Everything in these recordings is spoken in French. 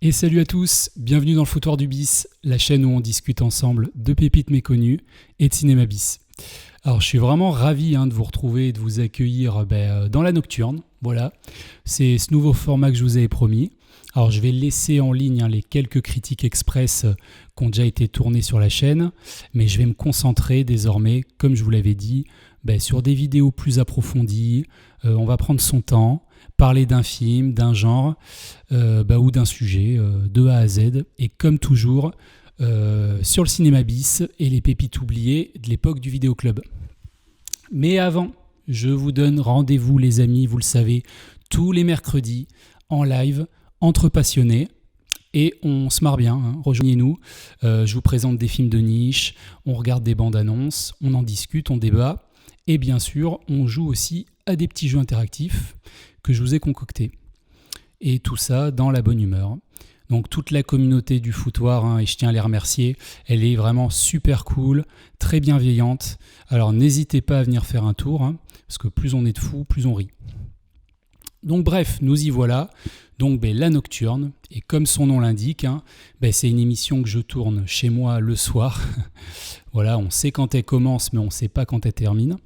Et salut à tous, bienvenue dans le Foutoir du Bis, la chaîne où on discute ensemble de pépites méconnues et de cinéma bis. Alors je suis vraiment ravi de vous retrouver et de vous accueillir dans la nocturne. Voilà, c'est ce nouveau format que je vous avais promis. Alors je vais laisser en ligne les quelques critiques express qui ont déjà été tournées sur la chaîne, mais je vais me concentrer désormais, comme je vous l'avais dit, sur des vidéos plus approfondies. On va prendre son temps, parler d'un film, d'un genre ou d'un sujet de A à Z. Et comme toujours, sur le cinéma bis et les pépites oubliées de l'époque du vidéoclub. Mais avant, je vous donne rendez-vous les amis, vous le savez, tous les mercredis en live, entre passionnés. Et on se marre bien, rejoignez-nous. Je vous présente des films de niche, on regarde des bandes annonces, on en discute, on débat. Et bien sûr, on joue aussi à des petits jeux interactifs que je vous ai concoctés. Et tout ça dans la bonne humeur. Donc toute la communauté du foutoir, et je tiens à les remercier, elle est vraiment super cool, très bienveillante. Alors n'hésitez pas à venir faire un tour, parce que plus on est de fous, plus on rit. Donc bref, nous y voilà. Donc la nocturne, et comme son nom l'indique, c'est une émission que je tourne chez moi le soir. Voilà, on sait quand elle commence, mais on ne sait pas quand elle termine.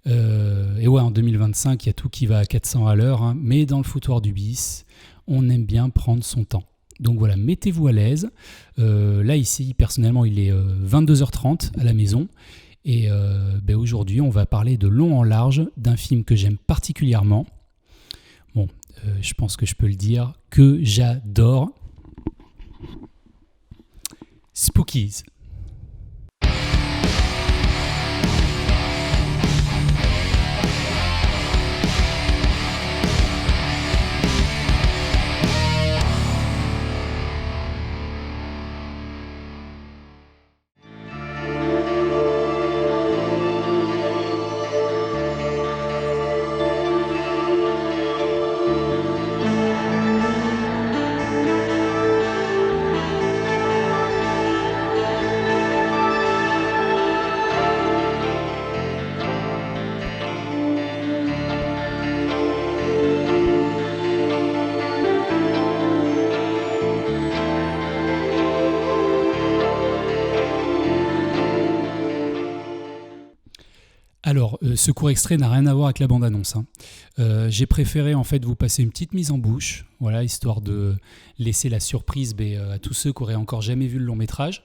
Et ouais, en 2025, il y a tout qui va à 400 à l'heure, mais dans le foutoir du bis, on aime bien prendre son temps. Donc voilà, mettez-vous à l'aise. Là, ici, personnellement, il est 22h30 à la maison. Et aujourd'hui, on va parler de long en large d'un film que j'aime particulièrement. Bon, je pense que je peux le dire, que j'adore. Spookies. Alors, ce court extrait n'a rien à voir avec la bande-annonce. J'ai préféré en fait vous passer une petite mise en bouche, voilà, histoire de laisser la surprise à tous ceux qui n'auraient encore jamais vu le long-métrage.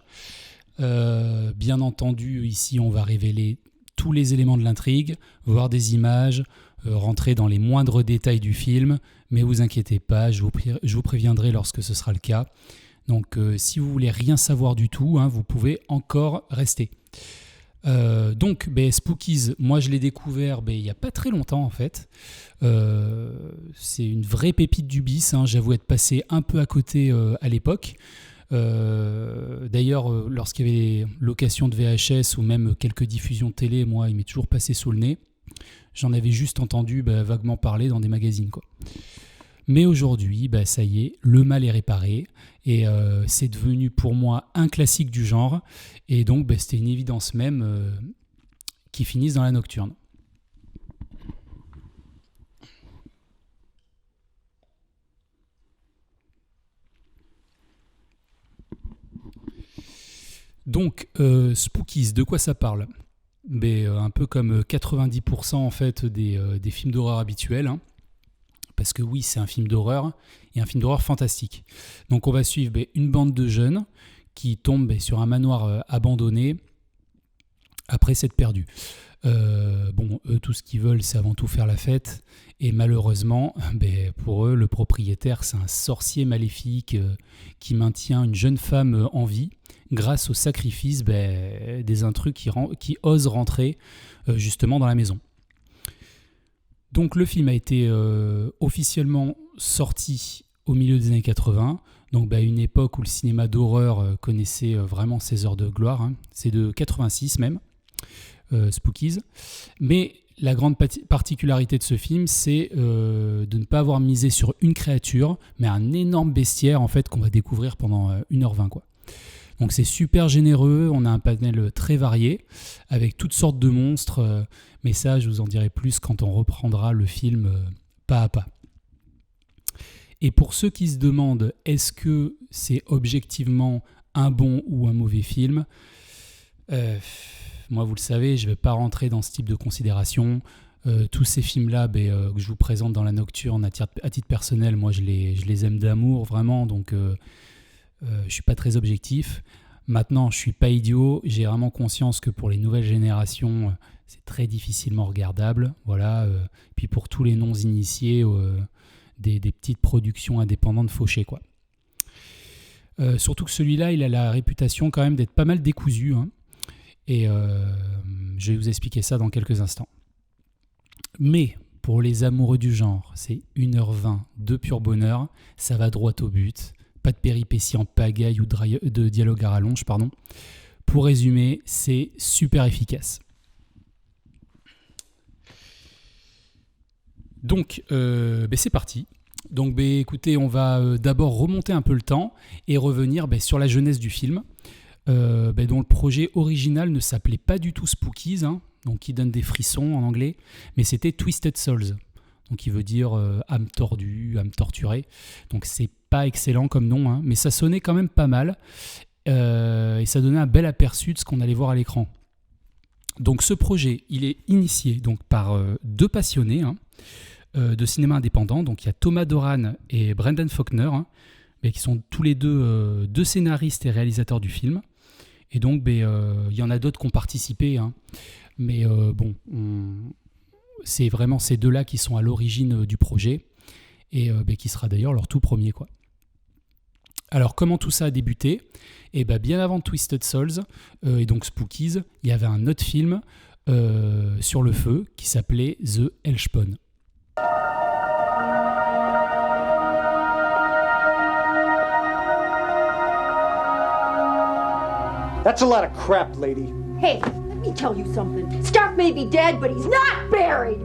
Bien entendu, ici, on va révéler tous les éléments de l'intrigue, voir des images, rentrer dans les moindres détails du film, mais vous inquiétez pas, je vous préviendrai lorsque ce sera le cas. Donc, si vous voulez rien savoir du tout, vous pouvez encore rester. Donc Spookies, moi je l'ai découvert il n'y a pas très longtemps en fait. C'est une vraie pépite du bis, j'avoue être passé un peu à côté à l'époque. D'ailleurs, lorsqu'il y avait location de VHS ou même quelques diffusions de télé, moi il m'est toujours passé sous le nez. J'en avais juste entendu vaguement parler dans des magazines, quoi. Mais aujourd'hui, ça y est, le mal est réparé et c'est devenu pour moi un classique du genre. Et donc, c'était une évidence même qu'il finisse dans la nocturne. Donc, Spookies, de quoi ça parle ? Un peu comme 90% en fait des films d'horreur habituels. Parce que oui, c'est un film d'horreur, et un film d'horreur fantastique. Donc on va suivre une bande de jeunes qui tombent sur un manoir abandonné après s'être perdus. Eux, tout ce qu'ils veulent, c'est avant tout faire la fête. Et malheureusement, pour eux, le propriétaire, c'est un sorcier maléfique qui maintient une jeune femme en vie grâce au sacrifice des intrus qui osent rentrer justement dans la maison. Donc le film a été officiellement sorti au milieu des années 80, donc une époque où le cinéma d'horreur connaissait vraiment ses heures de gloire, c'est de 86 même, Spookies. Mais la grande particularité de ce film, c'est de ne pas avoir misé sur une créature, mais un énorme bestiaire en fait qu'on va découvrir pendant 1h20 quoi. Donc c'est super généreux, on a un panel très varié, avec toutes sortes de monstres, mais ça je vous en dirai plus quand on reprendra le film pas à pas. Et pour ceux qui se demandent est-ce que c'est objectivement un bon ou un mauvais film, moi vous le savez, je ne vais pas rentrer dans ce type de considération. Tous ces films-là que je vous présente dans la Nocturne à titre personnel, moi je les aime d'amour vraiment, donc je ne suis pas très objectif. Maintenant, je ne suis pas idiot, j'ai vraiment conscience que pour les nouvelles générations, c'est très difficilement regardable. Voilà. Puis pour tous les non-initiés, des petites productions indépendantes fauchées, quoi. Surtout que celui-là, il a la réputation quand même d'être pas mal décousu, hein. Et je vais vous expliquer ça dans quelques instants. Mais pour les amoureux du genre, c'est 1h20 de pur bonheur, ça va droit au but, pas de péripéties en pagaille ou de dialogue à rallonge, pardon. Pour résumer, c'est super efficace. Donc, c'est parti. Donc, écoutez, on va d'abord remonter un peu le temps et revenir sur la jeunesse du film, dont le projet original ne s'appelait pas du tout Spookies, hein, donc qui donne des frissons en anglais, mais c'était Twisted Souls, donc qui veut dire âme tordue, âme torturée. Donc c'est pas excellent comme nom, hein, mais ça sonnait quand même pas mal, et ça donnait un bel aperçu de ce qu'on allait voir à l'écran. Donc ce projet, il est initié donc par deux passionnés, hein, de cinéma indépendant. Donc il y a Thomas Doran et Brendan Faulkner, hein, qui sont tous les deux scénaristes et réalisateurs du film. Et donc il y en a d'autres qui ont participé, hein. Mais c'est vraiment ces deux-là qui sont à l'origine du projet et qui sera d'ailleurs leur tout premier, quoi. Alors comment tout ça a débuté ? Et bien avant Twisted Souls et donc Spookies, il y avait un autre film sur le feu qui s'appelait The Hellspawn. That's a lot of crap, lady. Hey, let me tell you something. Stark may be dead, but he's not buried!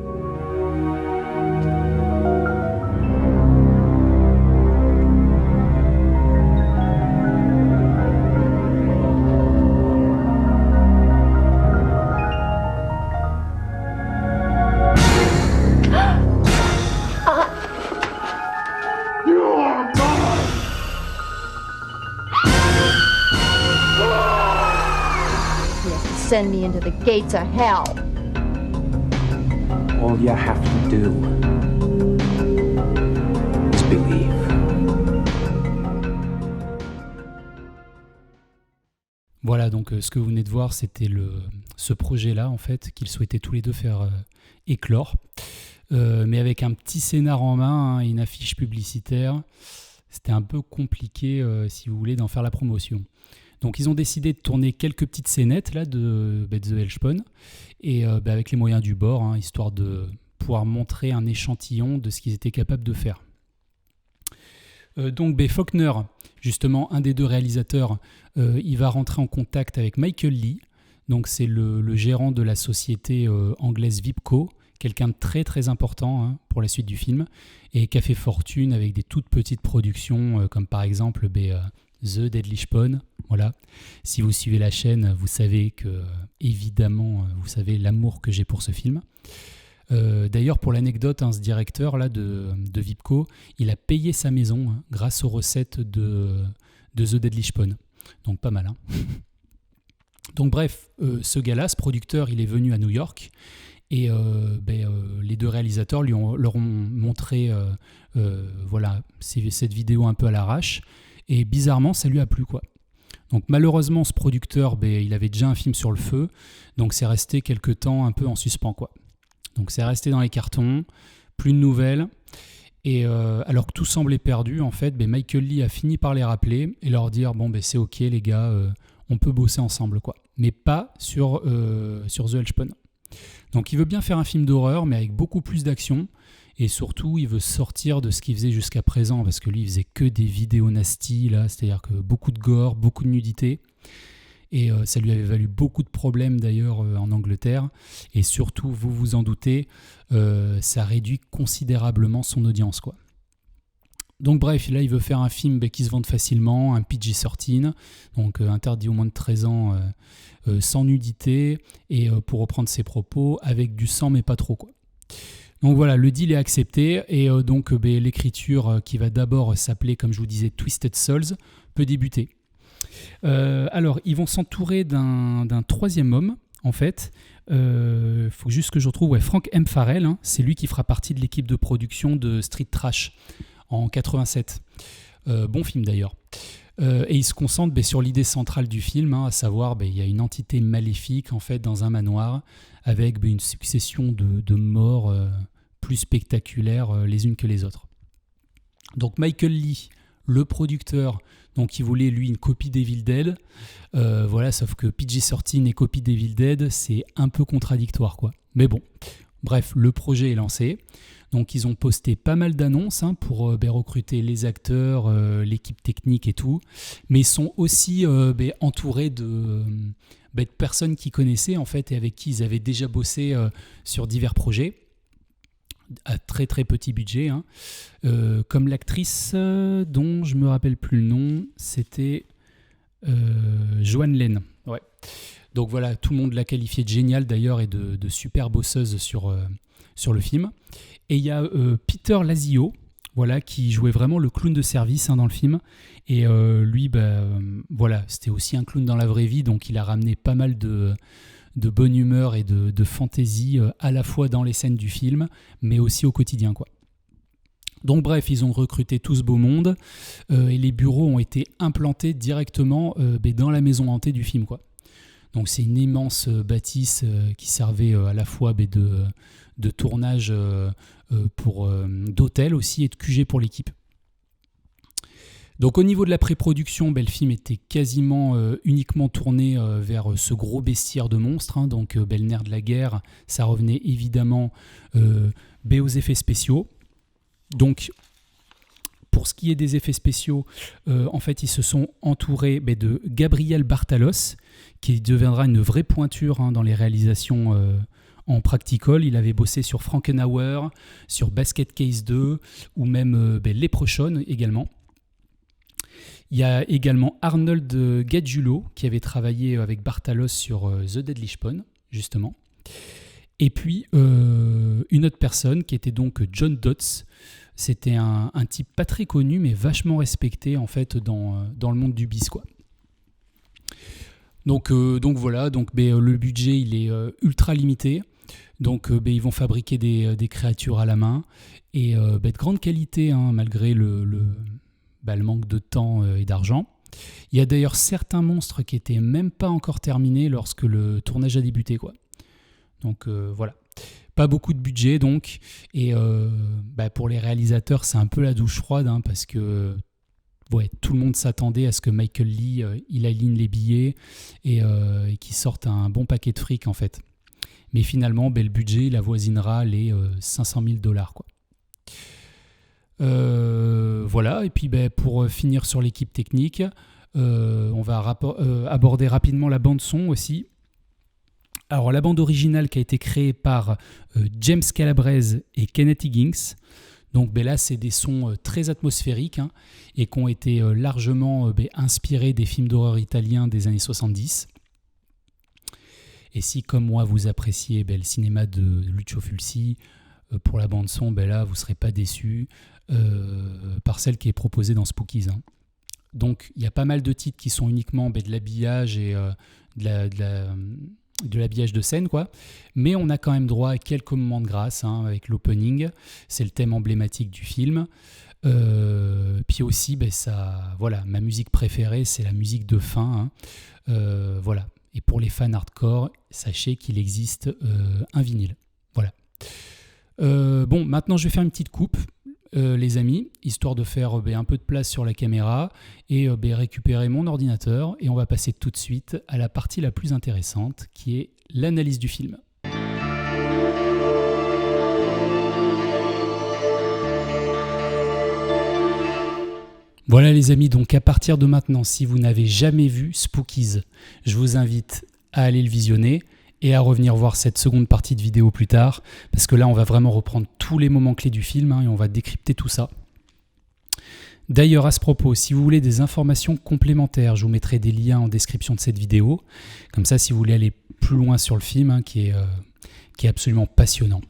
Send me into the gates of hell. All you have to do is believe. Voilà, donc ce que vous venez de voir, c'était ce projet-là, en fait, qu'ils souhaitaient tous les deux faire éclore. Mais avec un petit scénar en main, hein, et une affiche publicitaire, c'était un peu compliqué, si vous voulez, d'en faire la promotion. Donc ils ont décidé de tourner quelques petites scénettes là, de The Hellspawn, et avec les moyens du bord, hein, histoire de pouvoir montrer un échantillon de ce qu'ils étaient capables de faire. Donc Faulkner, justement un des deux réalisateurs, il va rentrer en contact avec Michael Lee, donc c'est le gérant de la société anglaise Vipco, quelqu'un de très très important, hein, pour la suite du film, et qui a fait fortune avec des toutes petites productions comme par exemple The Deadly Spawn. Voilà. Si vous suivez la chaîne, vous savez que, évidemment, vous savez l'amour que j'ai pour ce film. D'ailleurs, pour l'anecdote, hein, ce directeur là de Vipco, il a payé sa maison, hein, grâce aux recettes de The Deadly Spawn. Donc pas mal, hein. Donc bref, ce gars-là, ce producteur, il est venu à New York et les deux réalisateurs leur ont montré cette vidéo un peu à l'arrache. Et bizarrement, ça lui a plu, quoi. Donc malheureusement, ce producteur, il avait déjà un film sur le feu, donc c'est resté quelque temps un peu en suspens, quoi. Donc c'est resté dans les cartons, plus de nouvelles, et alors que tout semblait perdu, en fait, Michael Lee a fini par les rappeler et leur dire c'est ok les gars, on peut bosser ensemble, quoi. Mais pas sur The Hellspawn. Donc il veut bien faire un film d'horreur, mais avec beaucoup plus d'action. Et surtout, il veut sortir de ce qu'il faisait jusqu'à présent, parce que lui, il faisait que des vidéos nasty, là, c'est-à-dire que beaucoup de gore, beaucoup de nudité. Et ça lui avait valu beaucoup de problèmes, d'ailleurs, en Angleterre. Et surtout, vous vous en doutez, ça réduit considérablement son audience, quoi. Donc bref, là, il veut faire un film qui se vende facilement, un PG-13, donc interdit aux moins de 13 ans, sans nudité, et pour reprendre ses propos, avec du sang, mais pas trop, quoi. Donc voilà, le deal est accepté et donc l'écriture qui va d'abord s'appeler, comme je vous disais, Twisted Souls, peut débuter. Alors, ils vont s'entourer d'un troisième homme, en fait. Faut juste que je retrouve Frank M. Farrell, hein, c'est lui qui fera partie de l'équipe de production de Street Trash en 87. Bon film d'ailleurs. Et il se concentre sur l'idée centrale du film, hein, à savoir il y a une entité maléfique en fait dans un manoir avec une succession de morts plus spectaculaires les unes que les autres. Donc Michael Lee, le producteur, donc il voulait lui une copie d'Evil Dead, voilà, sauf que PG-13 et copie d'Evil Dead, c'est un peu contradictoire quoi. Mais bon, bref, le projet est lancé. Donc ils ont posté pas mal d'annonces hein, pour recruter les acteurs, l'équipe technique et tout, mais ils sont aussi entourés de personnes qu'ils connaissaient en fait et avec qui ils avaient déjà bossé sur divers projets à très très petit budget, hein. Comme l'actrice dont je me rappelle plus le nom, c'était Joanne Lane. Ouais. Donc voilà, tout le monde l'a qualifiée de géniale d'ailleurs et de super bosseuse sur le film. Et il y a Peter Lazio, voilà, qui jouait vraiment le clown de service hein, dans le film. Et lui, voilà, c'était aussi un clown dans la vraie vie, donc il a ramené pas mal de bonne humeur et de fantaisie à la fois dans les scènes du film, mais aussi au quotidien, quoi. Donc bref, ils ont recruté tout ce beau monde et les bureaux ont été implantés directement dans la maison hantée du film, quoi. Donc c'est une immense bâtisse qui servait à la fois de tournage d'hôtel aussi et de QG pour l'équipe. Donc au niveau de la pré-production, le film était quasiment uniquement tourné vers ce gros bestiaire de monstres, hein, donc le nerf de la guerre, ça revenait évidemment aux effets spéciaux. Donc pour ce qui est des effets spéciaux, en fait ils se sont entourés de Gabriel Bartalos, qui deviendra une vraie pointure hein, dans les réalisations en practical. Il avait bossé sur Frankenhauer, sur Basket Case 2 ou même Leprechaun également. Il y a également Arnold Gadjulo qui avait travaillé avec Bartalos sur The Deadly Spawn, justement. Et puis une autre personne qui était donc John Dodds. C'était un type pas très connu mais vachement respecté en fait dans le monde du bis, quoi. Donc voilà, le budget il est ultra limité. Donc ils vont fabriquer des créatures à la main et de grande qualité hein, malgré le manque de temps et d'argent. Il y a d'ailleurs certains monstres qui n'étaient même pas encore terminés lorsque le tournage a débuté, quoi. Donc voilà. Pas beaucoup de budget donc. Et pour les réalisateurs, c'est un peu la douche froide hein, parce que tout le monde s'attendait à ce que Michael Lee il aligne les billets et qu'il sorte un bon paquet de fric en fait. Mais finalement, le budget il avoisinera les $500 000, quoi. Voilà, et puis pour finir sur l'équipe technique, on va aborder rapidement la bande son aussi. Alors la bande originale qui a été créée par James Calabrese et Kenneth Higgins. Donc là c'est des sons très atmosphériques hein, et qui ont été largement inspirés des films d'horreur italiens des années 70. Et si comme moi vous appréciez le cinéma de Lucio Fulci, pour la bande son, là vous ne serez pas déçus par celle qui est proposée dans Spookies. Hein. Donc il y a pas mal de titres qui sont uniquement de l'habillage et de l'habillage de scène, quoi. Mais on a quand même droit à quelques moments de grâce hein, avec l'opening, c'est le thème emblématique du film. Puis aussi, voilà, ma musique préférée, c'est la musique de fin. Hein. Voilà. Et pour les fans hardcore, sachez qu'il existe un vinyle. Voilà. Maintenant je vais faire une petite coupe, les amis, histoire de faire un peu de place sur la caméra et récupérer mon ordinateur. Et on va passer tout de suite à la partie la plus intéressante, qui est l'analyse du film. Voilà les amis, donc à partir de maintenant, si vous n'avez jamais vu Spookies, je vous invite à aller le visionner et à revenir voir cette seconde partie de vidéo plus tard, parce que là on va vraiment reprendre tous les moments clés du film hein, et on va décrypter tout ça. D'ailleurs à ce propos, si vous voulez des informations complémentaires, je vous mettrai des liens en description de cette vidéo, comme ça si vous voulez aller plus loin sur le film hein, qui est absolument passionnant.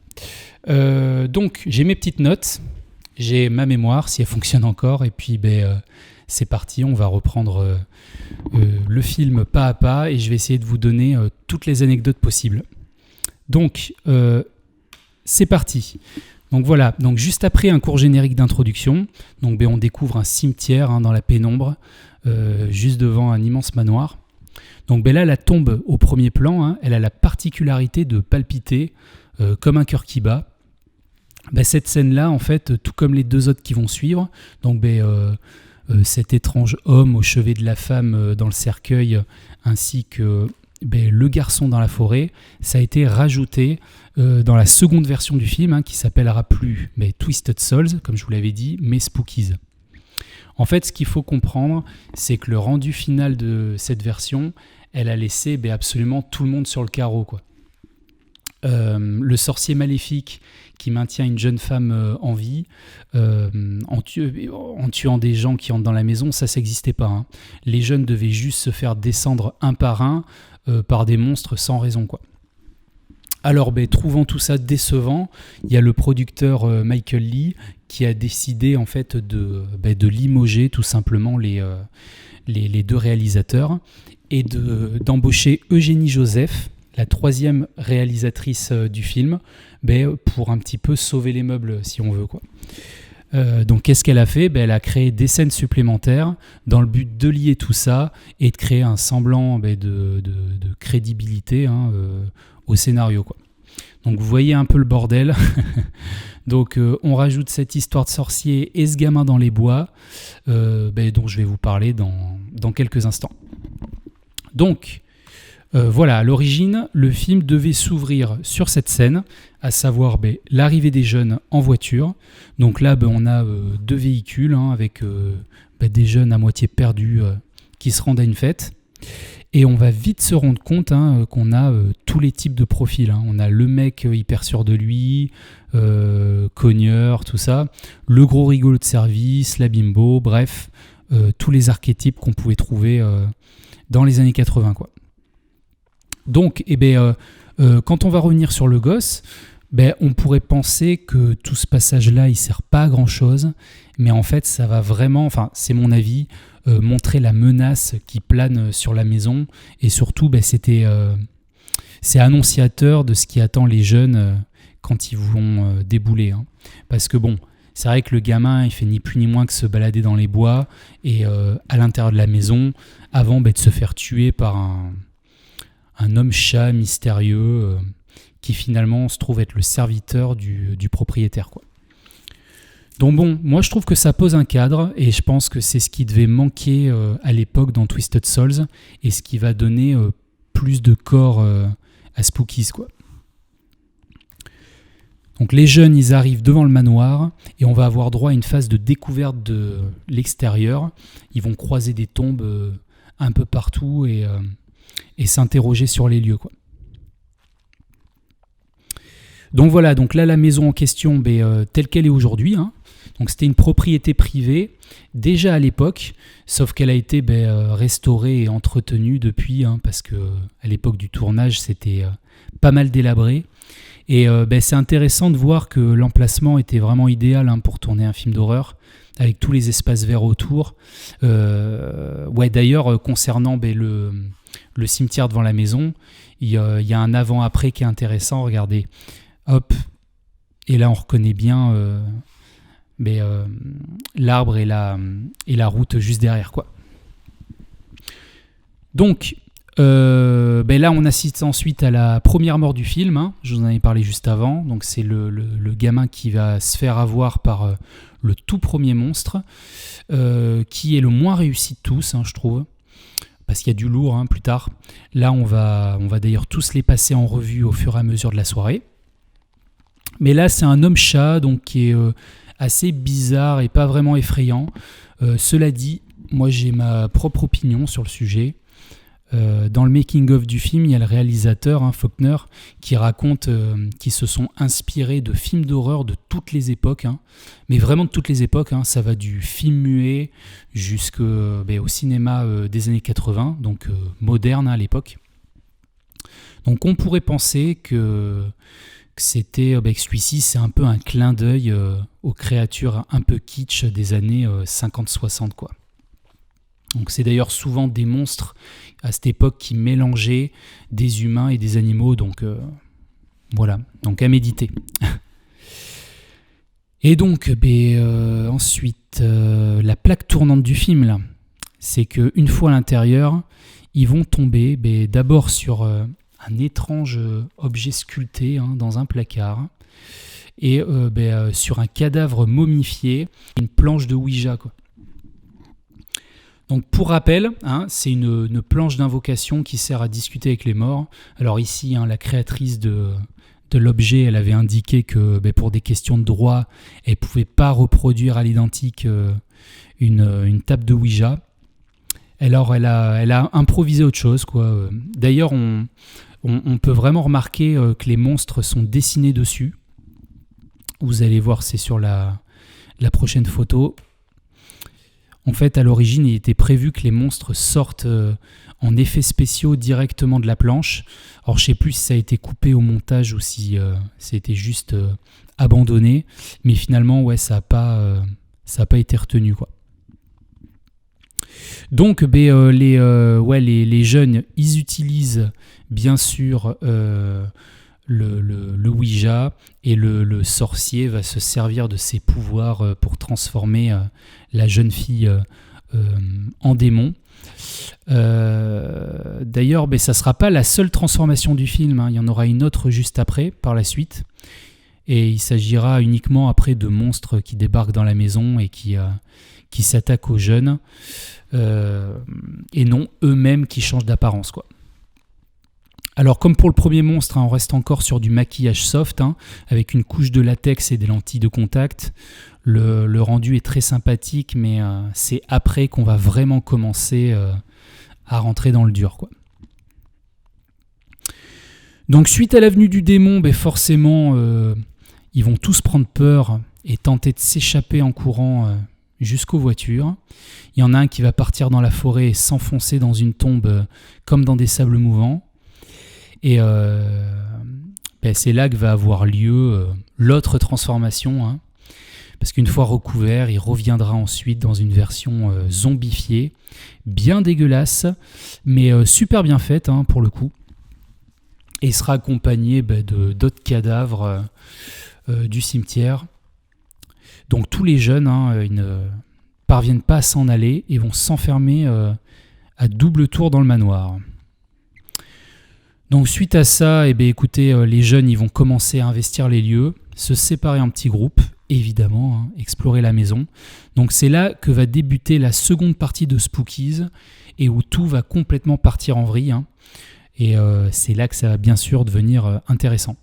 Donc, j'ai mes petites notes, j'ai ma mémoire, si elle fonctionne encore, et puis c'est parti, on va reprendre le film pas à pas, et je vais essayer de vous donner toutes les anecdotes possibles. Donc, c'est parti. Donc voilà, donc juste après un court générique d'introduction, donc on découvre un cimetière dans la pénombre, juste devant un immense manoir. Donc là, la tombe au premier plan, elle a la particularité de palpiter comme un cœur qui bat. Cette scène-là, en fait, tout comme les deux autres qui vont suivre, donc cet étrange homme au chevet de la femme dans le cercueil, ainsi que le garçon dans la forêt, ça a été rajouté dans la seconde version du film, qui s'appellera plus Twisted Souls, comme je vous l'avais dit, mais Spookies. En fait, ce qu'il faut comprendre, c'est que le rendu final de cette version, elle a laissé absolument tout le monde sur le carreau, quoi. Le sorcier maléfique qui maintient une jeune femme en vie en tuant des gens qui entrent dans la maison, ça n'existait pas. Les jeunes devaient juste se faire descendre un par un par des monstres sans raison, quoi. Alors, trouvant tout ça décevant, il y a le producteur Michael Lee qui a décidé en fait de limoger tout simplement les deux réalisateurs et d'embaucher Eugénie Joseph, la troisième réalisatrice du film, pour un petit peu sauver les meubles, si on veut, quoi. Donc qu'est-ce qu'elle a fait ? Elle a créé des scènes supplémentaires dans le but de lier tout ça et de créer un semblant de crédibilité au scénario, quoi. Donc vous voyez un peu le bordel. Donc on rajoute cette histoire de sorcier et ce gamin dans les bois dont je vais vous parler dans quelques instants. Donc voilà, à l'origine, le film devait s'ouvrir sur cette scène, à savoir l'arrivée des jeunes en voiture. Donc là, on a deux véhicules avec des jeunes à moitié perdus qui se rendent à une fête. Et on va vite se rendre compte qu'on a tous les types de profils. On a le mec hyper sûr de lui, cogneur, tout ça, le gros rigolo de service, la bimbo, bref, tous les archétypes qu'on pouvait trouver dans les années 80, quoi. Donc, quand on va revenir sur le gosse, on pourrait penser que tout ce passage-là, il sert pas à grand-chose, mais en fait, ça va vraiment, c'est mon avis, montrer la menace qui plane sur la maison, et surtout, c'est annonciateur de ce qui attend les jeunes quand ils vont débouler. Parce que c'est vrai que le gamin, il fait ni plus ni moins que se balader dans les bois, et à l'intérieur de la maison, avant de se faire tuer par un homme-chat mystérieux qui finalement se trouve être le serviteur du propriétaire, quoi. Donc moi je trouve que ça pose un cadre et je pense que c'est ce qui devait manquer à l'époque dans Twisted Souls et ce qui va donner plus de corps à Spookies, quoi. Donc les jeunes, ils arrivent devant le manoir et on va avoir droit à une phase de découverte de l'extérieur. Ils vont croiser des tombes un peu partout et s'interroger sur les lieux, quoi. Donc voilà, donc là la maison en question, telle qu'elle est aujourd'hui, donc c'était une propriété privée déjà à l'époque, sauf qu'elle a été restaurée et entretenue depuis, parce que à l'époque du tournage c'était pas mal délabré. Et c'est intéressant de voir que l'emplacement était vraiment idéal pour tourner un film d'horreur, avec tous les espaces verts autour. D'ailleurs, concernant le cimetière devant la maison, il y a un avant-après qui est intéressant, regardez. Hop, et là on reconnaît bien l'arbre et la route juste derrière, quoi. Donc là on assiste ensuite à la première mort du film, je vous en avais parlé juste avant. Donc c'est le gamin qui va se faire avoir par le tout premier monstre, qui est le moins réussi de tous, je trouve, parce qu'il y a du lourd plus tard. Là on va d'ailleurs tous les passer en revue au fur et à mesure de la soirée. Mais là, c'est un homme-chat donc, qui est assez bizarre et pas vraiment effrayant. Cela dit, moi j'ai ma propre opinion sur le sujet. Dans le making-of du film, il y a le réalisateur, Faulkner, qui raconte qu'ils se sont inspirés de films d'horreur de toutes les époques. Mais vraiment de toutes les époques. Ça va du film muet jusqu'au cinéma des années 80, donc moderne à l'époque. Donc on pourrait penser que que que celui-ci c'est un peu un clin d'œil aux créatures un peu kitsch des années 50-60 quoi. Donc c'est d'ailleurs souvent des monstres à cette époque qui mélangeaient des humains et des animaux, donc voilà, donc à méditer. Et donc ensuite la plaque tournante du film là, c'est qu'une fois à l'intérieur, ils vont tomber d'abord sur un étrange objet sculpté dans un placard et sur un cadavre momifié, une planche de Ouija quoi. Donc pour rappel, c'est une planche d'invocation qui sert à discuter avec les morts. Alors ici, la créatrice de l'objet, elle avait indiqué que pour des questions de droit, elle ne pouvait pas reproduire à l'identique une table de Ouija. Alors elle a improvisé autre chose, quoi. D'ailleurs, on peut vraiment remarquer que les monstres sont dessinés dessus. Vous allez voir, c'est sur la prochaine photo. En fait, à l'origine, il était prévu que les monstres sortent en effets spéciaux directement de la planche. Alors, je ne sais plus si ça a été coupé au montage ou si ça a été juste abandonné. Mais finalement, ouais, ça n'a pas été retenu, quoi. Donc, les jeunes, ils utilisent bien sûr le Ouija, et le sorcier va se servir de ses pouvoirs pour transformer la jeune fille en démon. D'ailleurs, ça ne sera pas la seule transformation du film, il y en aura une autre juste après, par la suite, et il s'agira uniquement après de monstres qui débarquent dans la maison et qui s'attaquent aux jeunes, et non eux-mêmes qui changent d'apparence, quoi. Alors comme pour le premier monstre, on reste encore sur du maquillage soft, avec une couche de latex et des lentilles de contact. Le rendu est très sympathique, mais c'est après qu'on va vraiment commencer à rentrer dans le dur, quoi. Donc suite à l'avenue du démon, forcément, ils vont tous prendre peur et tenter de s'échapper en courant jusqu'aux voitures. Il y en a un qui va partir dans la forêt et s'enfoncer dans une tombe comme dans des sables mouvants. Et c'est là que va avoir lieu l'autre transformation, parce qu'une fois recouvert, il reviendra ensuite dans une version zombifiée, bien dégueulasse, mais super bien faite pour le coup, et il sera accompagné d'autres cadavres du cimetière. Donc tous les jeunes ils ne parviennent pas à s'en aller et vont s'enfermer à double tour dans le manoir. Donc suite à ça, écoutez, les jeunes ils vont commencer à investir les lieux, se séparer en petits groupes, évidemment, explorer la maison. Donc c'est là que va débuter la seconde partie de Spookies, et où tout va complètement partir en vrille, et c'est là que ça va bien sûr devenir intéressant.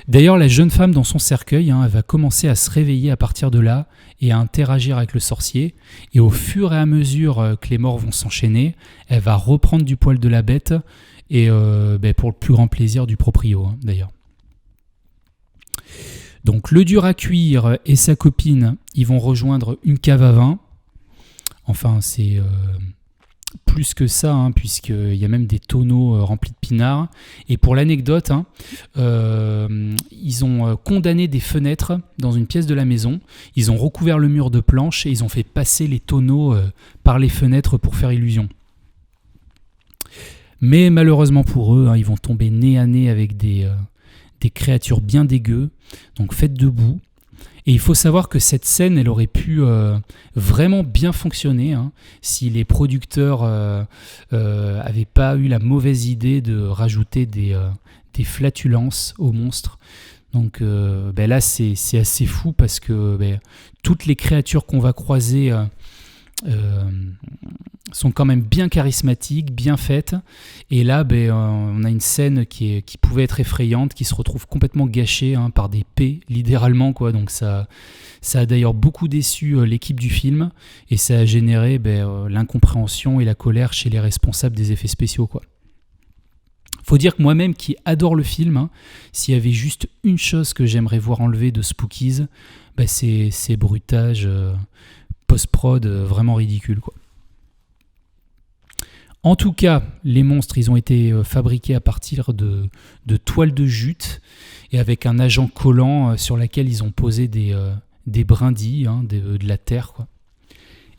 D'ailleurs, la jeune femme dans son cercueil, elle va commencer à se réveiller à partir de là et à interagir avec le sorcier. Et au fur et à mesure que les morts vont s'enchaîner, elle va reprendre du poil de la bête, et pour le plus grand plaisir du proprio, d'ailleurs. Donc le dur à cuire et sa copine, ils vont rejoindre une cave à vin. Enfin, c'est plus que ça, puisqu'il y a même des tonneaux remplis de pinards. Et pour l'anecdote, ils ont condamné des fenêtres dans une pièce de la maison. Ils ont recouvert le mur de planches et ils ont fait passer les tonneaux par les fenêtres pour faire illusion. Mais malheureusement pour eux, ils vont tomber nez à nez avec des créatures bien dégueu, donc faites debout. Et il faut savoir que cette scène, elle aurait pu vraiment bien fonctionner si les producteurs avaient pas eu la mauvaise idée de rajouter des flatulences aux monstres. Donc là, c'est assez fou, parce que toutes les créatures qu'on va croiser sont quand même bien charismatiques, bien faites. Et là, on a une scène qui pouvait être effrayante, qui se retrouve complètement gâchée par des P, littéralement, quoi. Donc ça a d'ailleurs beaucoup déçu l'équipe du film, et ça a généré l'incompréhension et la colère chez les responsables des effets spéciaux, quoi. Faut dire que moi-même, qui adore le film, s'il y avait juste une chose que j'aimerais voir enlever de Spookies, c'est ces bruitages post-prod vraiment ridicules, quoi. En tout cas, les monstres, ils ont été fabriqués à partir de toiles de jute et avec un agent collant sur laquelle ils ont posé des brindilles, de la terre, quoi.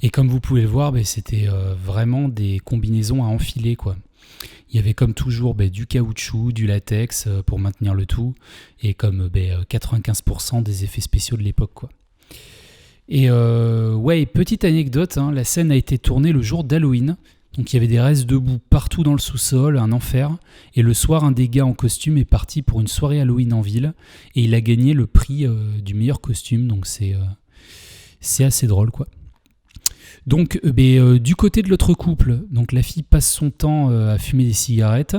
Et comme vous pouvez le voir, c'était vraiment des combinaisons à enfiler, quoi. Il y avait comme toujours du caoutchouc, du latex pour maintenir le tout, et comme 95% des effets spéciaux de l'époque, quoi. Et petite anecdote, la scène a été tournée le jour d'Halloween. Donc il y avait des restes de boue partout dans le sous-sol, un enfer. Et le soir, un des gars en costume est parti pour une soirée Halloween en ville. Et il a gagné le prix du meilleur costume. Donc c'est assez drôle, quoi. Donc du côté de l'autre couple, donc la fille passe son temps à fumer des cigarettes.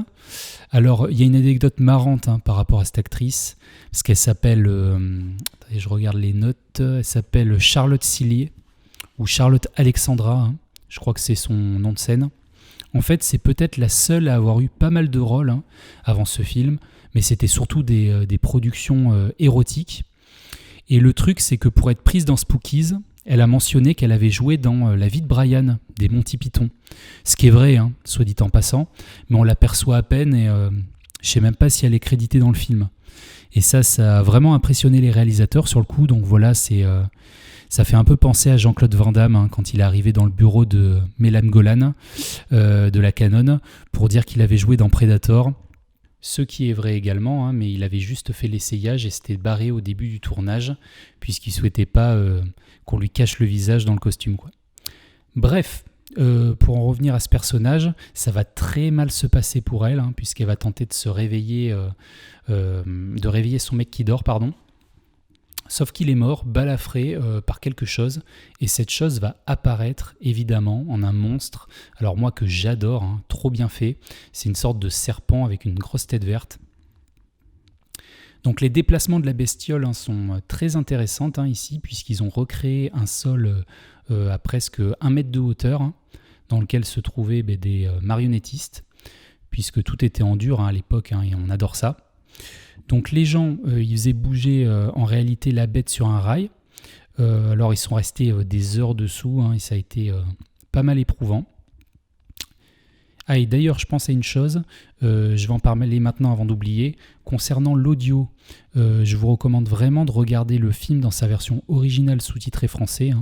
Alors il y a une anecdote marrante par rapport à cette actrice. Parce qu'elle s'appelle, je regarde les notes, elle s'appelle Charlotte Cillier. Ou Charlotte Alexandra, je crois que c'est son nom de scène. En fait, c'est peut-être la seule à avoir eu pas mal de rôles avant ce film, mais c'était surtout des productions érotiques. Et le truc, c'est que pour être prise dans Spookies, elle a mentionné qu'elle avait joué dans La vie de Brian, des Monty Python. Ce qui est vrai, soit dit en passant, mais on l'aperçoit à peine et je sais même pas si elle est créditée dans le film. Et ça a vraiment impressionné les réalisateurs sur le coup, donc voilà, ça fait un peu penser à Jean-Claude Van Damme quand il est arrivé dans le bureau de Mélan Golan de la Canon pour dire qu'il avait joué dans Predator. Ce qui est vrai également, mais il avait juste fait l'essayage et s'était barré au début du tournage puisqu'il ne souhaitait pas qu'on lui cache le visage dans le costume, quoi. Bref, pour en revenir à ce personnage, ça va très mal se passer pour elle puisqu'elle va tenter de se réveiller, de réveiller son mec qui dort, Sauf qu'il est mort, balafré par quelque chose, et cette chose va apparaître évidemment en un monstre. Alors moi que j'adore, trop bien fait, c'est une sorte de serpent avec une grosse tête verte. Donc les déplacements de la bestiole sont très intéressants ici, puisqu'ils ont recréé un sol à presque 1 mètre de hauteur, dans lequel se trouvaient des marionnettistes, puisque tout était en dur à l'époque, et on adore ça. Donc les gens, ils faisaient bouger en réalité la bête sur un rail. Alors ils sont restés des heures dessous, et ça a été pas mal éprouvant. Ah, et d'ailleurs, je pense à une chose, je vais en parler maintenant avant d'oublier. Concernant l'audio, je vous recommande vraiment de regarder le film dans sa version originale sous-titrée français.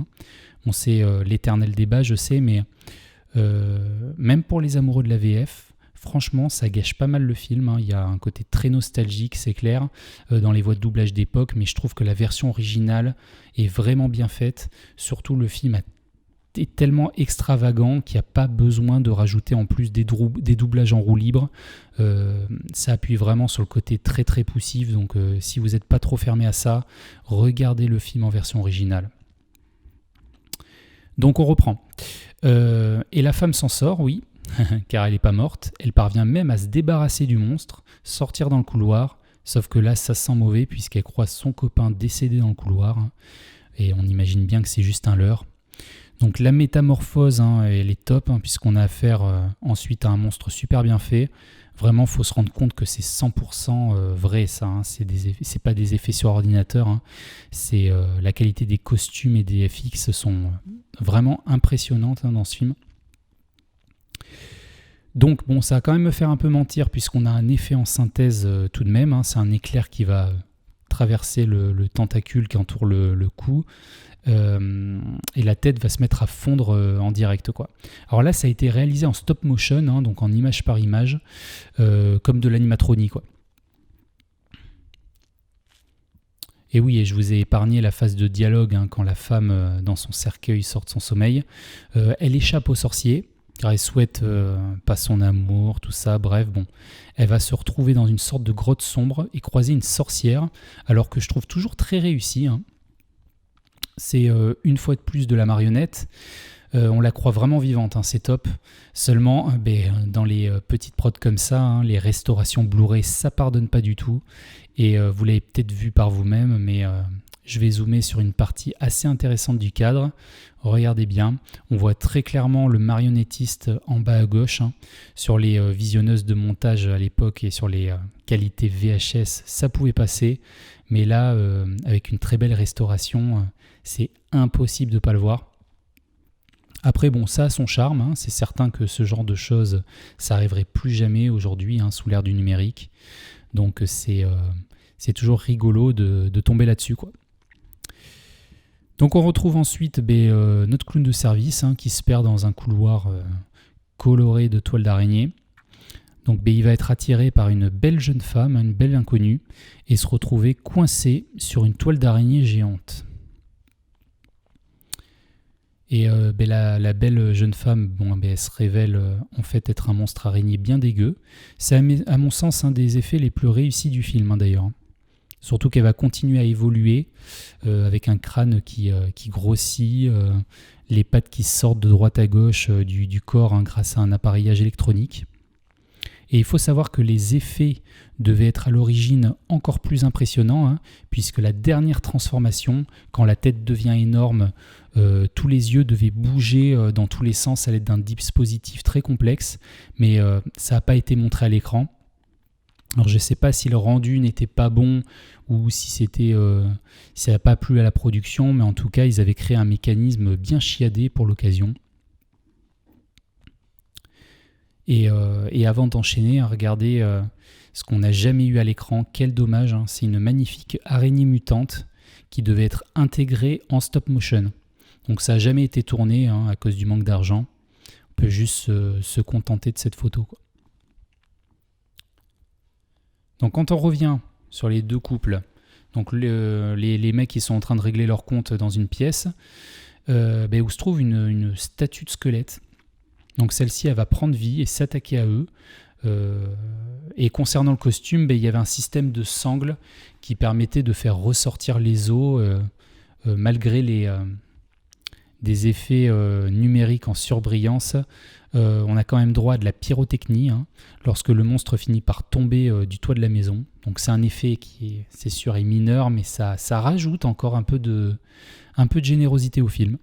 Bon, c'est l'éternel débat, je sais, mais même pour les amoureux de la VF, franchement, ça gâche pas mal le film. Il y a un côté très nostalgique, c'est clair, dans les voix de doublage d'époque, mais je trouve que la version originale est vraiment bien faite. Surtout, le film est tellement extravagant qu'il n'y a pas besoin de rajouter en plus des doublages en roue libre. Ça appuie vraiment sur le côté très très poussif, donc si vous n'êtes pas trop fermé à ça, regardez le film en version originale. Donc on reprend. Et la femme s'en sort, oui, car elle n'est pas morte. Elle parvient même à se débarrasser du monstre, sortir dans le couloir, sauf que là ça sent mauvais puisqu'elle croise son copain décédé dans le couloir, et on imagine bien que c'est juste un leurre. Donc la métamorphose, elle est top, puisqu'on a affaire ensuite à un monstre super bien fait. Vraiment, il faut se rendre compte que c'est 100% vrai, ça. C'est pas des effets sur ordinateur. C'est la qualité des costumes et des FX sont vraiment impressionnantes dans ce film. Donc bon, ça va quand même me faire un peu mentir, puisqu'on a un effet en synthèse tout de même. C'est un éclair qui va traverser le tentacule qui entoure le cou. Et la tête va se mettre à fondre en direct, quoi. Alors là, ça a été réalisé en stop motion, donc en image par image, comme de l'animatronie, quoi. Et oui, et je vous ai épargné la phase de dialogue quand la femme dans son cercueil sort de son sommeil. Elle échappe au sorcier car elle souhaite pas son amour, tout ça, bref, bon. Elle va se retrouver dans une sorte de grotte sombre et croiser une sorcière, alors que je trouve toujours très réussi. C'est une fois de plus de la marionnette. On la croit vraiment vivante, c'est top. Seulement, dans les petites prods comme ça, les restaurations Blu-ray, ça pardonne pas du tout. Et vous l'avez peut-être vu par vous-même, mais je vais zoomer sur une partie assez intéressante du cadre. Regardez bien, on voit très clairement le marionnettiste en bas à gauche. Sur les visionneuses de montage à l'époque et sur les qualités VHS, ça pouvait passer. Mais là, avec une très belle restauration, c'est impossible de ne pas le voir. Après, bon, ça a son charme, hein. C'est certain que ce genre de choses, ça arriverait plus jamais aujourd'hui, hein, sous l'ère du numérique. Donc c'est toujours rigolo de tomber là-dessus, quoi. Donc on retrouve ensuite notre clown de service, hein, qui se perd dans un couloir coloré de toiles d'araignée. Donc il va être attiré par une belle jeune femme, une belle inconnue, et se retrouver coincé sur une toile d'araignée géante. Et la belle jeune femme, elle se révèle en fait être un monstre araignée bien dégueu. C'est à mon sens un des effets les plus réussis du film, hein, d'ailleurs. Surtout qu'elle va continuer à évoluer avec un crâne qui grossit, les pattes qui sortent de droite à gauche du corps, hein, grâce à un appareillage électronique. Et il faut savoir que les effets devaient être à l'origine encore plus impressionnants, hein, puisque la dernière transformation, quand la tête devient énorme, tous les yeux devaient bouger dans tous les sens à l'aide d'un dispositif très complexe, mais ça n'a pas été montré à l'écran. Alors je ne sais pas si le rendu n'était pas bon ou si ça n'a pas plu à la production, mais en tout cas ils avaient créé un mécanisme bien chiadé pour l'occasion. Et avant d'enchaîner, regardez ce qu'on n'a jamais eu à l'écran, quel dommage, hein. C'est une magnifique araignée mutante qui devait être intégrée en stop motion. Donc ça n'a jamais été tourné, hein, à cause du manque d'argent. On peut juste se contenter de cette photo, quoi. Donc quand on revient sur les deux couples, donc les mecs qui sont en train de régler leur compte dans une pièce, où se trouve une statue de squelette. Donc celle-ci, elle va prendre vie et s'attaquer à eux. Et concernant le costume, il y avait un système de sangles qui permettait de faire ressortir les os malgré des effets numériques en surbrillance. On a quand même droit à de la pyrotechnie, hein, lorsque le monstre finit par tomber du toit de la maison. Donc c'est un effet qui, c'est sûr, est mineur, mais ça rajoute encore un peu de générosité au film.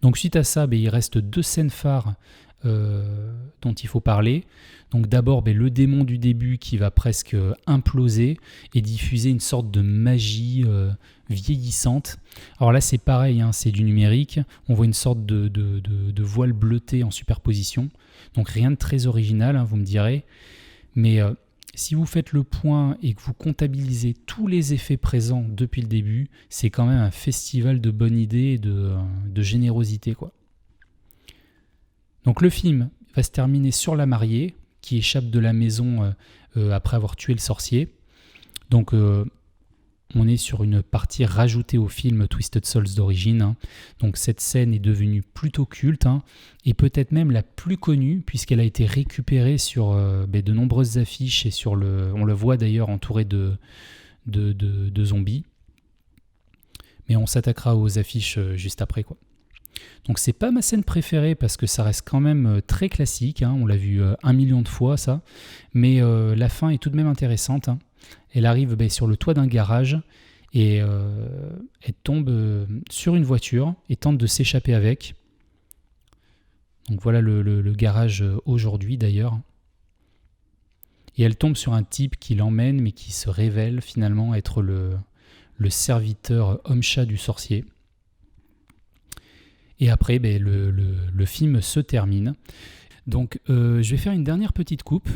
Donc suite à ça, il reste deux scènes phares dont il faut parler. Donc d'abord, le démon du début qui va presque imploser et diffuser une sorte de magie vieillissante. Alors là, c'est pareil, hein, c'est du numérique. On voit une sorte de voile bleuté en superposition. Donc rien de très original, hein, vous me direz. Mais si vous faites le point et que vous comptabilisez tous les effets présents depuis le début, c'est quand même un festival de bonnes idées et de générosité, quoi. Donc le film va se terminer sur la mariée qui échappe de la maison après avoir tué le sorcier. Donc on est sur une partie rajoutée au film Twisted Souls d'origine, hein. Donc cette scène est devenue plutôt culte, hein, et peut-être même la plus connue puisqu'elle a été récupérée sur de nombreuses affiches et on le voit d'ailleurs entouré de zombies. Mais on s'attaquera aux affiches juste après, quoi. Donc c'est pas ma scène préférée parce que ça reste quand même très classique, hein. On l'a vu 1 million de fois ça, mais la fin est tout de même intéressante, hein. Elle arrive sur le toit d'un garage et elle tombe sur une voiture et tente de s'échapper avec. Donc voilà le garage aujourd'hui d'ailleurs. Et elle tombe sur un type qui l'emmène mais qui se révèle finalement être le serviteur homme-chat du sorcier. Et après, le film se termine. Donc, je vais faire une dernière petite coupe.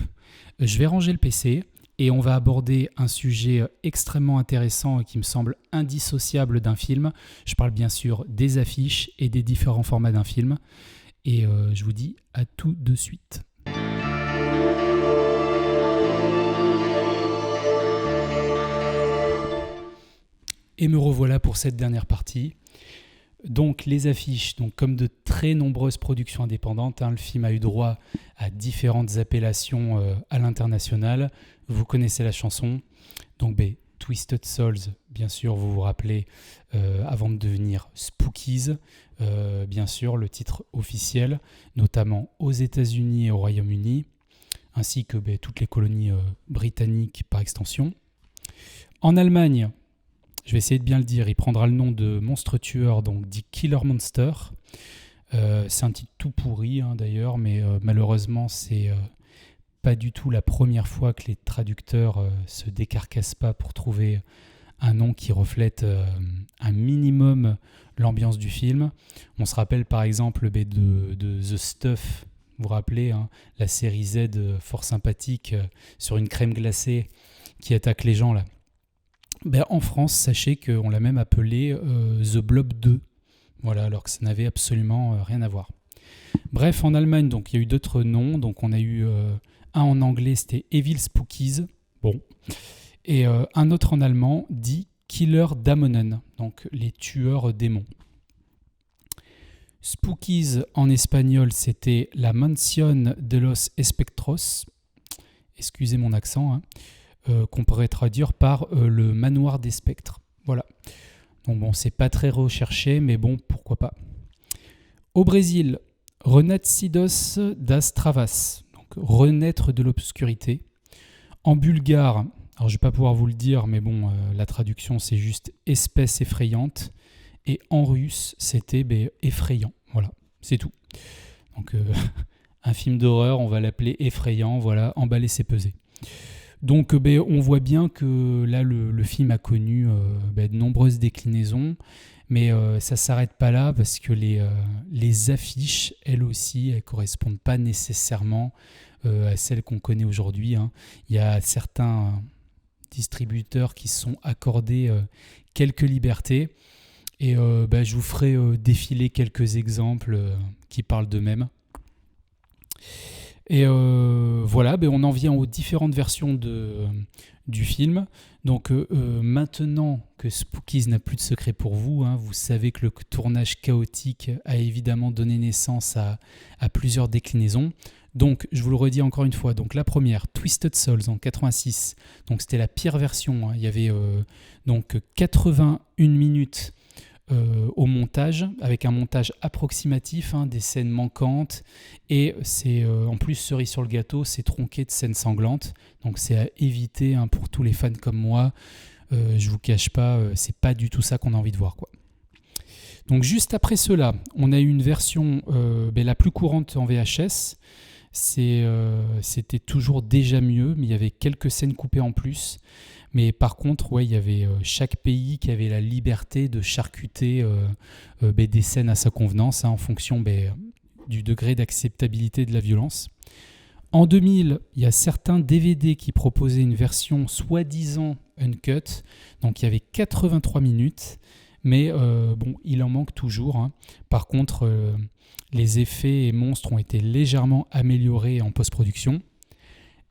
Je vais ranger le PC et on va aborder un sujet extrêmement intéressant qui me semble indissociable d'un film. Je parle bien sûr des affiches et des différents formats d'un film. Et je vous dis à tout de suite. Et me revoilà pour cette dernière partie. Donc les affiches, donc comme de très nombreuses productions indépendantes, hein, le film a eu droit à différentes appellations à l'international. Vous connaissez la chanson. Donc Twisted Souls, bien sûr, vous vous rappelez, avant de devenir Spookies, bien sûr, le titre officiel, notamment aux États-Unis et au Royaume-Uni, ainsi que toutes les colonies britanniques par extension. En Allemagne, je vais essayer de bien le dire, il prendra le nom de Monstre Tueur, donc dit Killer Monster. C'est un titre tout pourri, hein, d'ailleurs, mais malheureusement, c'est pas du tout la première fois que les traducteurs se décarcassent pas pour trouver un nom qui reflète un minimum l'ambiance du film. On se rappelle par exemple de The Stuff, vous vous rappelez, hein, la série Z fort sympathique sur une crème glacée qui attaque les gens là. En France, sachez qu'on l'a même appelé The Blob 2, voilà, alors que ça n'avait absolument rien à voir. Bref, en Allemagne, donc il y a eu d'autres noms. Donc on a eu un en anglais, c'était Evil Spookies, bon, et un autre en allemand dit Killer Dämonen, donc les tueurs démons. Spookies en espagnol, c'était La Mansión de los Espectros, excusez mon accent, hein, qu'on pourrait traduire par le manoir des spectres. Voilà. Donc bon, c'est pas très recherché, mais bon, pourquoi pas. Au Brésil, Renascidos das Travas, donc renaître de l'obscurité. En bulgare, alors je vais pas pouvoir vous le dire, mais bon, la traduction c'est juste espèce effrayante. Et en russe, c'était effrayant. Voilà, c'est tout. Donc un film d'horreur, on va l'appeler effrayant. Voilà, emballer c'est peser. Donc on voit bien que là le film a connu de nombreuses déclinaisons, mais ça ne s'arrête pas là parce que les affiches, elles aussi, elles ne correspondent pas nécessairement à celles qu'on connaît aujourd'hui, hein. Il y a certains distributeurs qui se sont accordés quelques libertés et je vous ferai défiler quelques exemples qui parlent d'eux-mêmes. Et voilà, on en vient aux différentes versions du film. Donc maintenant que Spookies n'a plus de secret pour vous, hein, vous savez que le tournage chaotique a évidemment donné naissance à plusieurs déclinaisons. Donc je vous le redis encore une fois, donc la première, Twisted Souls en 86, donc c'était la pire version, hein. Il y avait donc 81 minutes au montage, avec un montage approximatif, hein, des scènes manquantes, et c'est en plus cerise sur le gâteau, c'est tronqué de scènes sanglantes, donc c'est à éviter, hein, pour tous les fans comme moi. Je vous cache pas, c'est pas du tout ça qu'on a envie de voir, quoi. Donc juste après cela, on a eu une version la plus courante en VHS. C'était toujours déjà mieux, mais il y avait quelques scènes coupées en plus. Mais par contre, il y avait chaque pays qui avait la liberté de charcuter des scènes à sa convenance, hein, en fonction du degré d'acceptabilité de la violence. En 2000, il y a certains DVD qui proposaient une version soi-disant uncut. Donc il y avait 83 minutes, mais il en manque toujours, hein. Par contre, les effets et monstres ont été légèrement améliorés en post-production.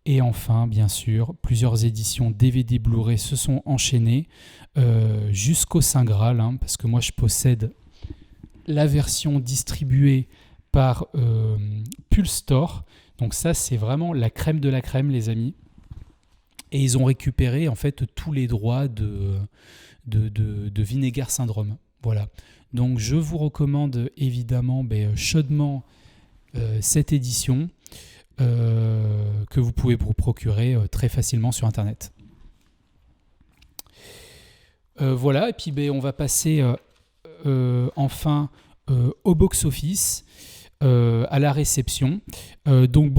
Et enfin, bien sûr, plusieurs éditions DVD Blu-ray se sont enchaînées jusqu'au Saint Graal, hein, parce que moi je possède la version distribuée par Pulse Store. Donc ça, c'est vraiment la crème de la crème, les amis. Et ils ont récupéré en fait tous les droits de Vinegar Syndrome. Voilà. Donc je vous recommande évidemment chaudement cette édition. Que vous pouvez vous procurer très facilement sur internet. Voilà, et puis on va passer enfin au box-office, à la réception. Donc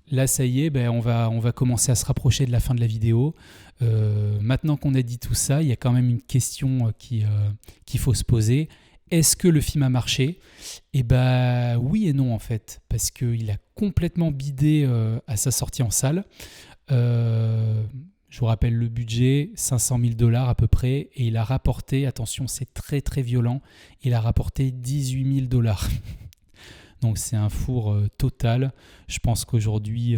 là ça y est, on va commencer à se rapprocher de la fin de la vidéo. Maintenant qu'on a dit tout ça, il y a quand même une question qu'il faut se poser. Est-ce que le film a marché ? Oui et non en fait, parce qu'il a complètement bidé à sa sortie en salle. Je vous rappelle le budget, $500,000 à peu près, et il a rapporté, attention c'est très très violent, il a rapporté $18,000. Donc c'est un four total. Je pense qu'aujourd'hui,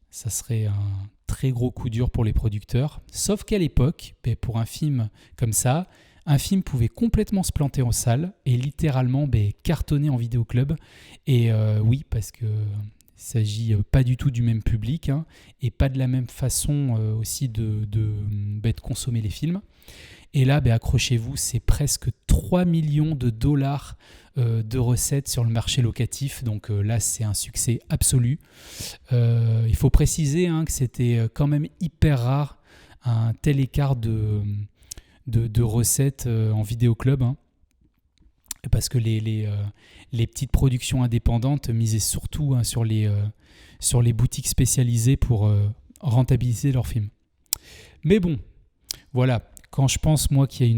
ça serait un très gros coup dur pour les producteurs. Sauf qu'à l'époque, pour un film comme ça, un film pouvait complètement se planter en salle et littéralement cartonner en vidéoclub. Et oui, parce que il ne s'agit pas du tout du même public, hein, et pas de la même façon aussi de consommer les films. Et là, accrochez-vous, c'est presque $3 millions de recettes sur le marché locatif. Donc là, c'est un succès absolu. Il faut préciser, hein, que c'était quand même hyper rare un tel écart de recettes en vidéoclub, hein, parce que les petites productions indépendantes misaient surtout, hein, sur les boutiques spécialisées pour rentabiliser leurs films. Mais bon, voilà, quand je pense, moi, qu'il y a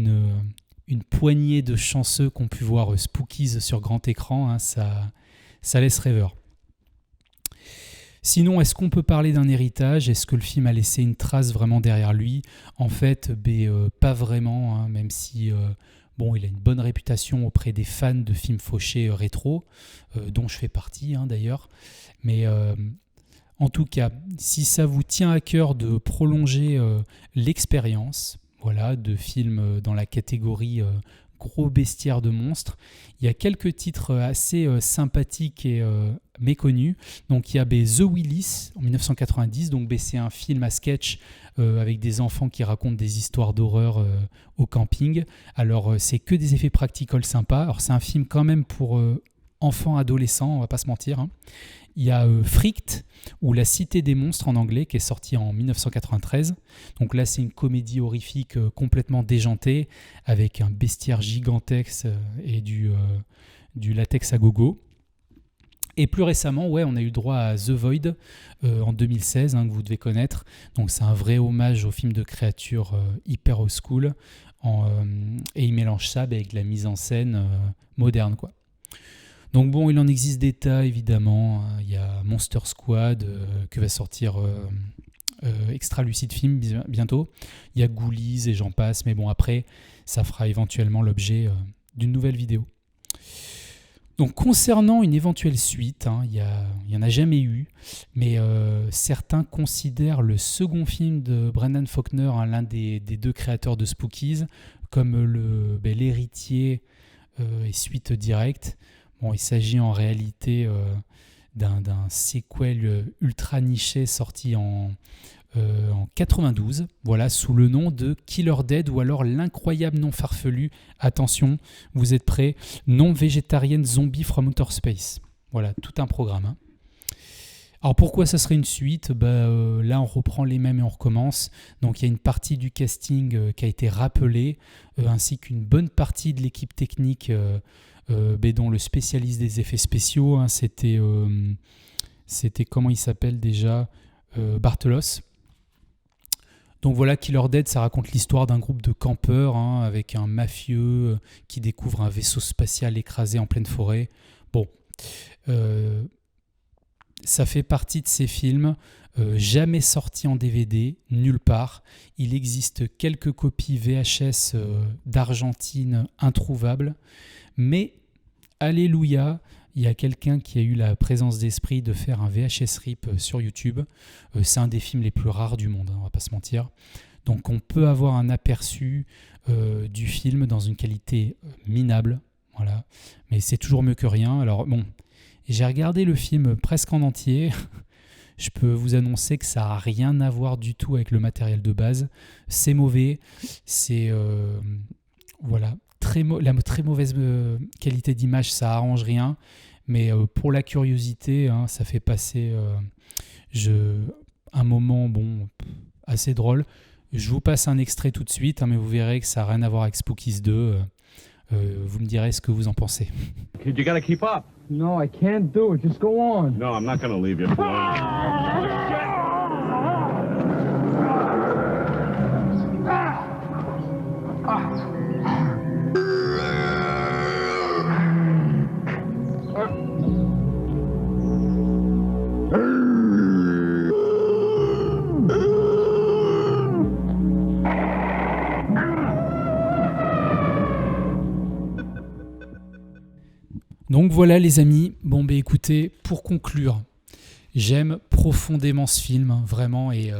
une poignée de chanceux qui ont pu voir Spookies sur grand écran, hein, ça laisse rêveur. Sinon, est-ce qu'on peut parler d'un héritage ? Est-ce que le film a laissé une trace vraiment derrière lui ? En fait, pas vraiment, hein, même si il a une bonne réputation auprès des fans de films fauchés rétro, dont je fais partie d'ailleurs. Mais en tout cas, si ça vous tient à cœur de prolonger l'expérience, voilà, de films dans la catégorie gros bestiaire de monstres, il y a quelques titres assez sympathiques et méconnus. Donc il y a The Willis en 1990, donc c'est un film à sketch avec des enfants qui racontent des histoires d'horreur au camping. Alors c'est que des effets practical sympas. Alors c'est un film quand même pour enfants, adolescents, on va pas se mentir, hein. Il y a Freaked, ou La Cité des monstres en anglais, qui est sorti en 1993. Donc là, c'est une comédie horrifique complètement déjantée, avec un bestiaire gigantesque et du latex à gogo. Et plus récemment, on a eu droit à The Void en 2016, que vous devez connaître. Donc c'est un vrai hommage au film de créatures hyper old school. Et il mélange ça avec de la mise en scène moderne, quoi. Donc bon, il en existe des tas, évidemment. Il y a Monster Squad que va sortir Extra Lucid Film bientôt. Il y a Ghoulies et j'en passe. Mais bon, après, ça fera éventuellement l'objet d'une nouvelle vidéo. Donc concernant une éventuelle suite, il n'y en a jamais eu. Mais certains considèrent le second film de Brendan Faulkner, l'un des deux créateurs de Spookies, comme l'héritier et suite directe. Bon, il s'agit en réalité d'un sequel ultra niché sorti en 92, voilà, sous le nom de Killer Dead ou alors l'incroyable non farfelu, attention, vous êtes prêts, non végétarienne zombie from outer space. Voilà, tout un programme, hein. Alors pourquoi ça serait une suite ? Là on reprend les mêmes et on recommence. Donc il y a une partie du casting qui a été rappelée, ainsi qu'une bonne partie de l'équipe technique dont le spécialiste des effets spéciaux, c'était comment il s'appelle déjà, Bartelos. Donc voilà, Killer Dead, ça raconte l'histoire d'un groupe de campeurs avec un mafieux qui découvre un vaisseau spatial écrasé en pleine forêt. Bon, ça fait partie de ces films jamais sortis en DVD, nulle part. Il existe quelques copies VHS d'Argentine introuvables. Mais, alléluia, il y a quelqu'un qui a eu la présence d'esprit de faire un VHS RIP sur YouTube. C'est un des films les plus rares du monde, on va pas se mentir. Donc on peut avoir un aperçu du film dans une qualité minable. Voilà. Mais c'est toujours mieux que rien. Alors bon, j'ai regardé le film presque en entier. Je peux vous annoncer que ça n'a rien à voir du tout avec le matériel de base. C'est mauvais. C'est... voilà. La très mauvaise qualité d'image, ça arrange rien, mais pour la curiosité, ça fait passer un moment assez drôle. Je vous passe un extrait tout de suite, mais vous verrez que ça n'a rien à voir avec Spookies 2. Vous me direz ce que vous en pensez. Kid, you gotta keep up. No, I can't do it. Just go on. No, I'm not gonna leave you. Donc voilà les amis, écoutez, pour conclure, j'aime profondément ce film, vraiment, et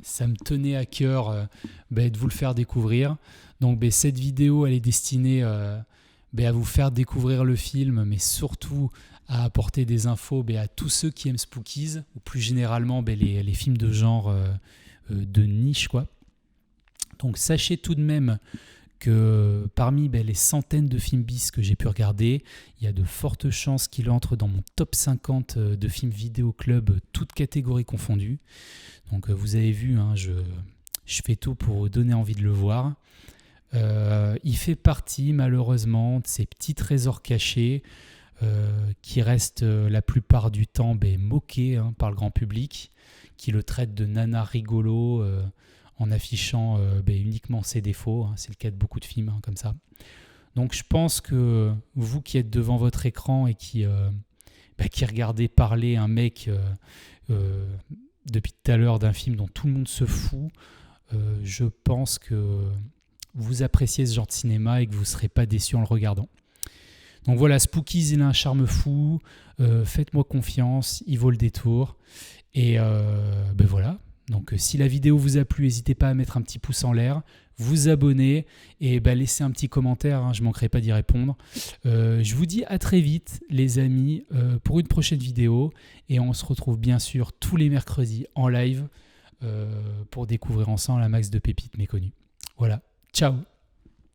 ça me tenait à cœur de vous le faire découvrir. Donc cette vidéo, elle est destinée à vous faire découvrir le film, mais surtout à apporter des infos à tous ceux qui aiment Spookies, ou plus généralement les films de genre de niche, quoi. Donc sachez tout de même que parmi les centaines de films bis que j'ai pu regarder, il y a de fortes chances qu'il entre dans mon top 50 de films vidéo club, toutes catégories confondues. Donc vous avez vu, je fais tout pour vous donner envie de le voir. Il fait partie malheureusement de ces petits trésors cachés qui restent la plupart du temps moqués par le grand public, qui le traite de nanar rigolo en affichant uniquement ses défauts. C'est le cas de beaucoup de films comme ça. Donc je pense que vous qui êtes devant votre écran et qui regardez parler un mec depuis tout à l'heure d'un film dont tout le monde se fout, je pense que vous appréciez ce genre de cinéma et que vous ne serez pas déçus en le regardant. Donc voilà, Spookies, il a un charme fou, faites-moi confiance, il vaut le détour. Et voilà, donc si la vidéo vous a plu, n'hésitez pas à mettre un petit pouce en l'air, vous abonner et laisser un petit commentaire, je ne manquerai pas d'y répondre. Je vous dis à très vite les amis pour une prochaine vidéo et on se retrouve bien sûr tous les mercredis en live pour découvrir ensemble un max de pépites méconnues. Voilà, ciao.